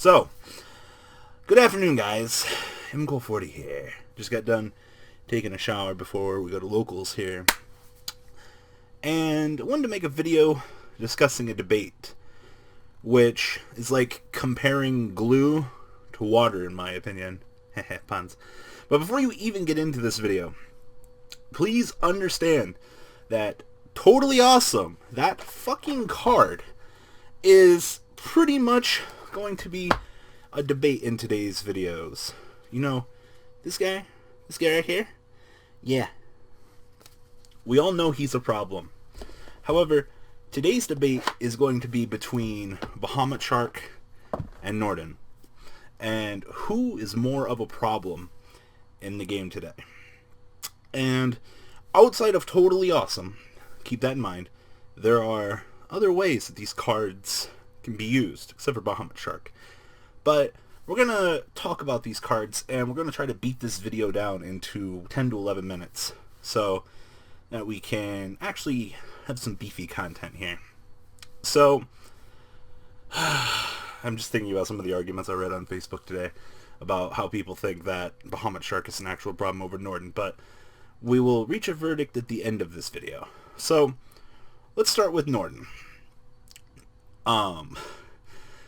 So, good afternoon, guys. MCohl40 here. Just got done taking a shower before we go to locals here. And I wanted to make a video discussing a debate, which is like comparing glue to water, in my opinion. Puns. But before you even get into this video, please understand that Toadally Awesome, that fucking card, is pretty much going to be a debate in today's videos. You know, this guy right here? Yeah. We all know he's a problem. However, today's debate is going to be between Bahamut Shark and Norden. And who is more of a problem in the game today? And outside of Toadally Awesome, keep that in mind, there are other ways that these cards can be used, except for Bahamut Shark. But we're going to talk about these cards, and we're going to try to beat this video down into 10 to 11 minutes, so that we can actually have some beefy content here. So, I'm just thinking about some of the arguments I read on Facebook today about how people think that Bahamut Shark is an actual problem over Norden, but we will reach a verdict at the end of this video. So, let's start with Norden.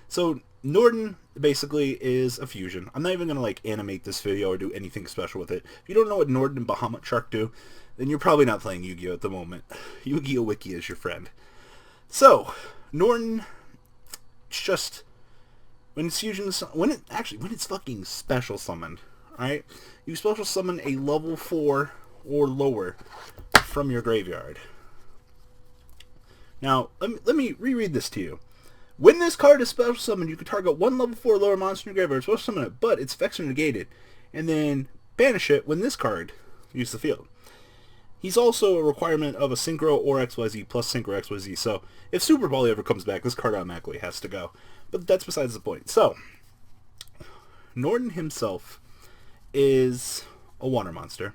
So Norden basically is a fusion. I'm not even going to animate this video or do anything special with it. If you don't know what Norden and Bahamut Shark do, then you're probably not playing Yu-Gi-Oh at the moment. Yu-Gi-Oh Wiki is your friend. So, Norden, it's just, when it's fusion, when it's fucking special summoned, alright? You special summon a level 4 or lower from your graveyard. Now, let me reread this to you. When this card is special summoned, you can target one level 4 or lower monster in your graveyard, special summon it, but its effects are negated, and then banish it when this card leaves the field. He's also a requirement of a Synchro or XYZ plus Synchro XYZ, so if Super Volley ever comes back, this card automatically has to go. But that's besides the point. So, Norden himself is a water monster,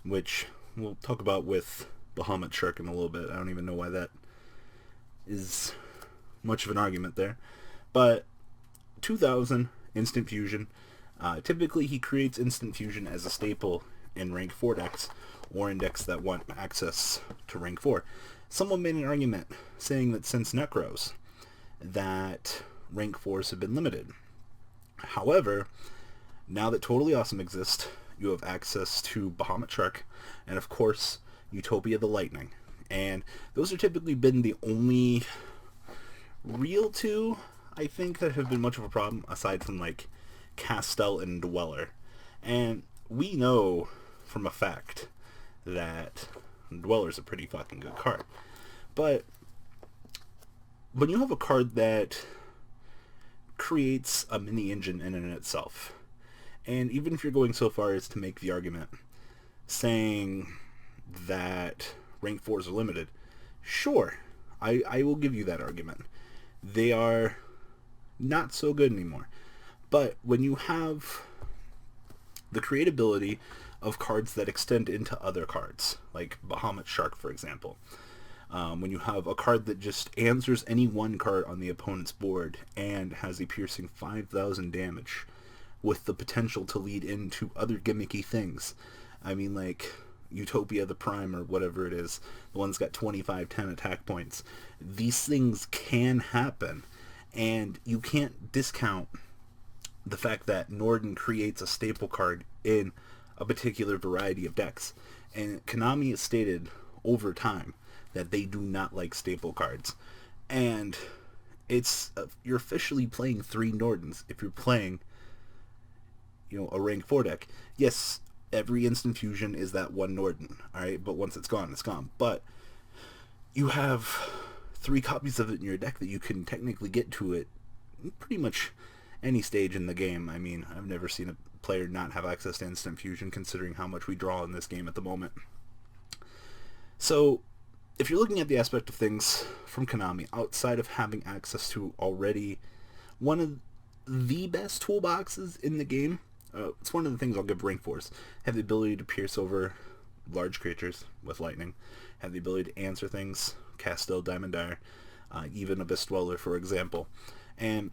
which we'll talk about with Bahamut Shark in a little bit. I don't even know why that is much of an argument there. But 2000 instant fusion. Typically he creates instant fusion as a staple in rank 4 decks or in decks that want access to rank 4. Someone made an argument saying that since Necros that rank 4s have been limited. However, now that Toadally Awesome exists, you have access to Bahamut Shark and of course Utopia the Lightning. And those have typically been the only real two, I think, that have been much of a problem, aside from Castel and Dweller. And we know from a fact that Dweller's a pretty fucking good card. But when you have a card that creates a mini engine in and itself, and even if you're going so far as to make the argument saying that rank 4s are limited, sure, I will give you that argument. They are not so good anymore. But when you have the creatability of cards that extend into other cards, like Bahamut Shark, for example, when you have a card that just answers any one card on the opponent's board and has a piercing 5,000 damage with the potential to lead into other gimmicky things. I mean, like Utopia the Prime or whatever it is, the one's got 25-10 attack points. These things can happen, and you can't discount the fact that Norden creates a staple card in a particular variety of decks. And Konami has stated over time that they do not like staple cards. And it's you're officially playing 3 Nordens if you're playing, a rank 4 deck. Yes, every instant fusion is that one Norden, alright? But once it's gone, it's gone. But you have 3 copies of it in your deck that you can technically get to it pretty much any stage in the game. I mean, I've never seen a player not have access to instant fusion, considering how much we draw in this game at the moment. So, if you're looking at the aspect of things from Konami, outside of having access to already one of the best toolboxes in the game, it's one of the things I'll give rank 4s. Have the ability to pierce over large creatures with lightning. Have the ability to answer things. Castel, Diamond Dire, even Abyss Dweller, for example. And,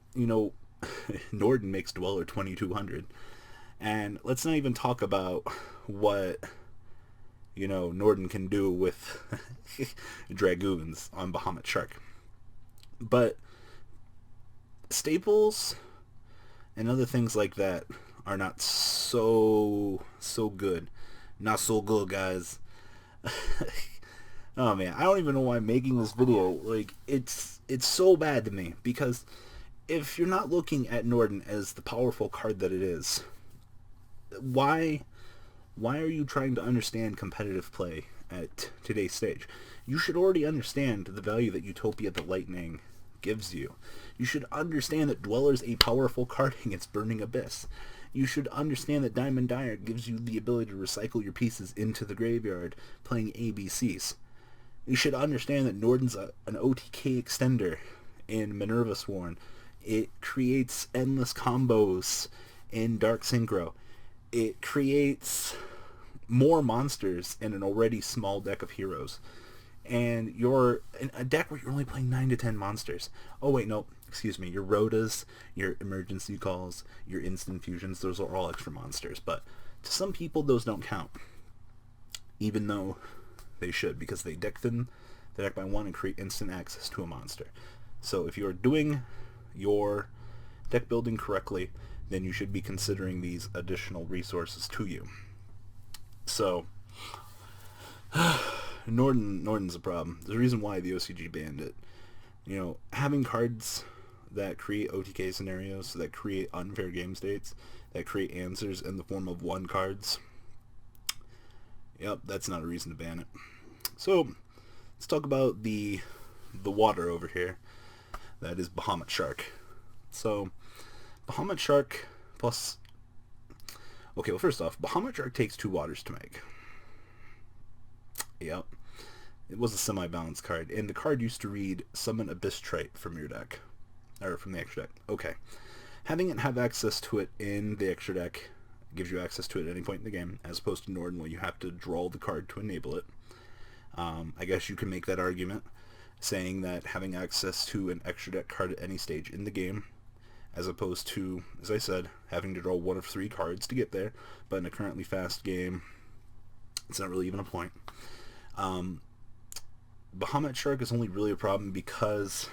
Norden makes Dweller 2200. And let's not even talk about what, Norden can do with Dragoons on Bahamut Shark. But staples and other things like that are not so good. Not so good, guys. Oh man, I don't even know why I'm making this video. Like, it's so bad to me, because if you're not looking at Norden as the powerful card that it is, why are you trying to understand competitive play at today's stage? You should already understand the value that Utopia the Lightning gives you. You should understand that Dweller's a powerful card against Burning Abyss. You should understand that Diamond Dire gives you the ability to recycle your pieces into the graveyard playing ABCs. You should understand that Norden's an OTK extender in Minerva Sworn. It creates endless combos in Dark Synchro. It creates more monsters in an already small deck of heroes. And you're in a deck where you're only playing 9 to 10 monsters. Oh wait, no, excuse me. Your Rhodas, your emergency calls, your instant fusions, those are all extra monsters. But to some people, those don't count. Even though they should, because they deck thin the deck by 1 and create instant access to a monster. So if you're doing your deck building correctly, then you should be considering these additional resources to you. So Norden's a problem. There's a reason why the OCG banned it. Having cards that create OTK scenarios, that create unfair game states, that create answers in the form of 1 cards, yep, that's not a reason to ban it. So let's talk about the water over here. That is Bahamut Shark. So Bahamut Shark plus... Okay, well, first off, Bahamut Shark takes 2 waters to make. Yep. It was a semi-balanced card, and the card used to read Summon Abyss Trite from your deck. Or from the extra deck. Okay. Having it have access to it in the extra deck gives you access to it at any point in the game, as opposed to Norden, where you have to draw the card to enable it. I guess you can make that argument, saying that having access to an extra deck card at any stage in the game, as opposed to, as I said, having to draw 1 of 3 cards to get there, but in a currently fast game, it's not really even a point. Bahamut Shark is only really a problem because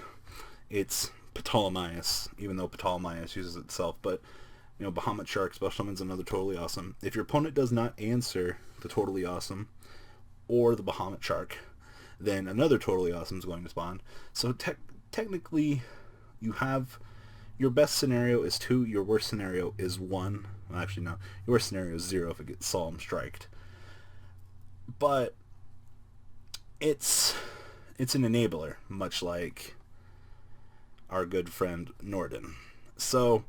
it's Ptolemaeus, even though Ptolemaeus uses itself, but Bahamut Shark special summons another Toadally Awesome. If your opponent does not answer the Toadally Awesome or the Bahamut Shark, then another Toadally Awesome is going to spawn. So technically, you have your best scenario is 2, your worst scenario is 1. Well, actually, no. Your worst scenario is 0 if it gets Solemn Striked. But it's an enabler, much like our good friend Norden. So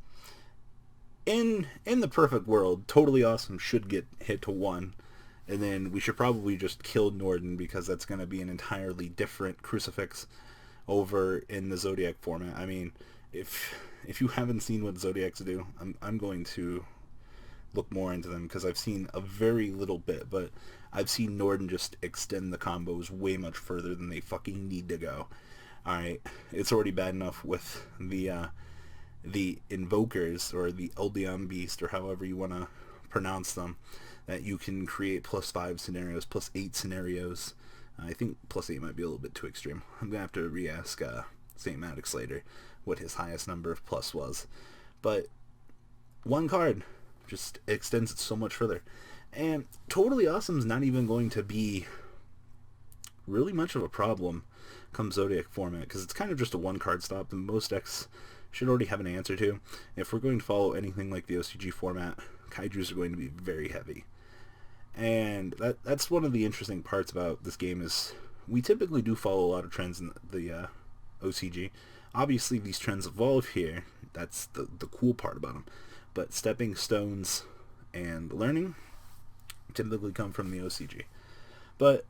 in the perfect world, Toadally Awesome should get hit to 1, and then we should probably just kill Norden, because that's going to be an entirely different crucifix over in the Zodiac format. I mean, if you haven't seen what Zodiacs do, I'm going to look more into them, because I've seen a very little bit, but I've seen Norden just extend the combos way much further than they fucking need to go. Alright, it's already bad enough with the Invokers, or the Eldion Beast, or however you want to pronounce them, that you can create +5 scenarios, +8 scenarios. I think +8 might be a little bit too extreme. I'm going to have to re-ask St. Maddox later what his highest number of plus was. But 1 card just extends it so much further. And Toadally Awesome's not even going to be really much of a problem come Zodiac format, because it's kind of just a 1-card stop that most decks should already have an answer to. If we're going to follow anything like the OCG format, Kaijus are going to be very heavy. And that's one of the interesting parts about this game, is we typically do follow a lot of trends in the OCG. Obviously, these trends evolve here. That's the cool part about them. But stepping stones and learning typically come from the OCG. But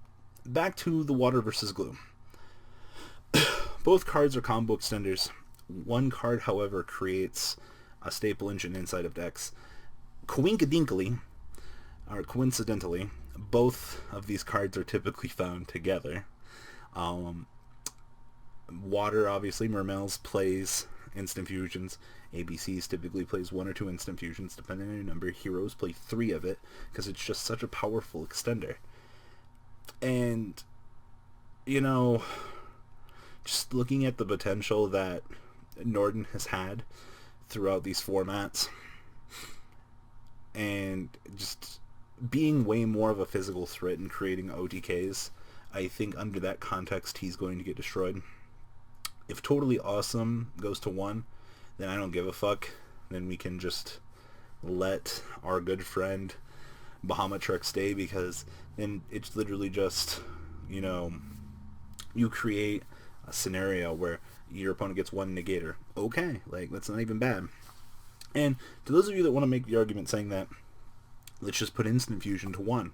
back to the water versus glue. Both cards are combo extenders. 1 card, however, creates a staple engine inside of decks. Coincidentally, both of these cards are typically found together. Water, obviously, Mermel's plays instant fusions. ABCs typically plays 1 or 2 instant fusions, depending on your number. Heroes play 3 of it, because it's just such a powerful extender. And, you know, just looking at the potential that Norden has had throughout these formats, and just being way more of a physical threat in creating OTKs, I think under that context he's going to get destroyed. If Toadally Awesome goes to 1, then I don't give a fuck. Then we can just let our good friend Bahamut stay, because then it's literally just, you know, you create a scenario where your opponent gets 1 negator. Okay, like, that's not even bad. And to those of you that want to make the argument saying that let's just put instant fusion to 1.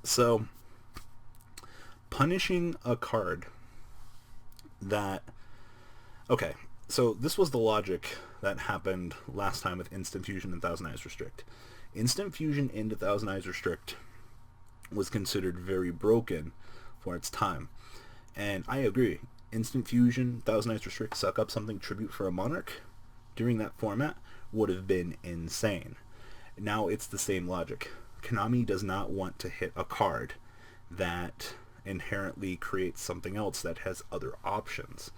So, punishing a card that... Okay, so this was the logic that happened last time with instant fusion and Thousand Eyes Restrict. Instant fusion into Thousand Eyes Restrict was considered very broken for its time. And I agree. Instant fusion, Thousand Eyes Restrict, suck up something tribute for a monarch during that format would have been insane. Now it's the same logic. Konami does not want to hit a card that inherently creates something else that has other options.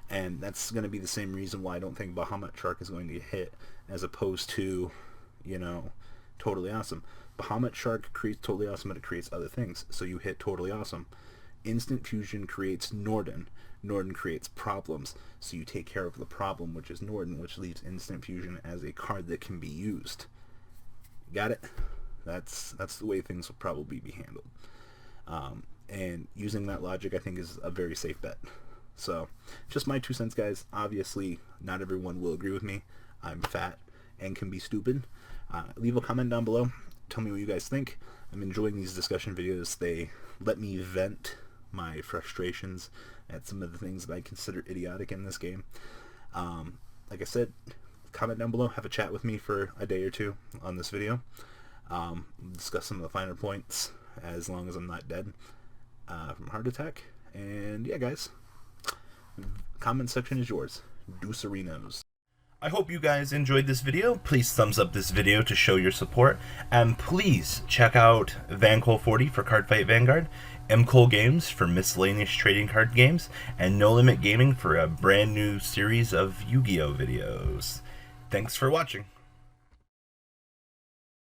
And that's going to be the same reason why I don't think Bahamut Shark is going to get hit, as opposed to, you know, Toadally Awesome. Bahamut Shark creates Toadally Awesome, but it creates other things. So you hit Toadally Awesome. Instant fusion creates Norden. Norden creates problems. So you take care of the problem, which is Norden, which leaves instant fusion as a card that can be used. Got it? That's the way things will probably be handled. And using that logic, I think, is a very safe bet. So, just my 2 cents, guys. Obviously, not everyone will agree with me. I'm fat and can be stupid. Leave a comment down below. Tell me what you guys think. I'm enjoying these discussion videos. They let me vent my frustrations at some of the things that I consider idiotic in this game. Like I said, comment down below. Have a chat with me for a day or 2 on this video. Discuss some of the finer points, as long as I'm not dead from heart attack. And yeah, guys. Comment section is yours. Deucerinos. I hope you guys enjoyed this video. Please thumbs up this video to show your support. And please check out Vanguard 40 for Cardfight Vanguard, M-Kohl Games for miscellaneous trading card games, and No Limit Gaming for a brand new series of Yu-Gi-Oh videos. Thanks for watching.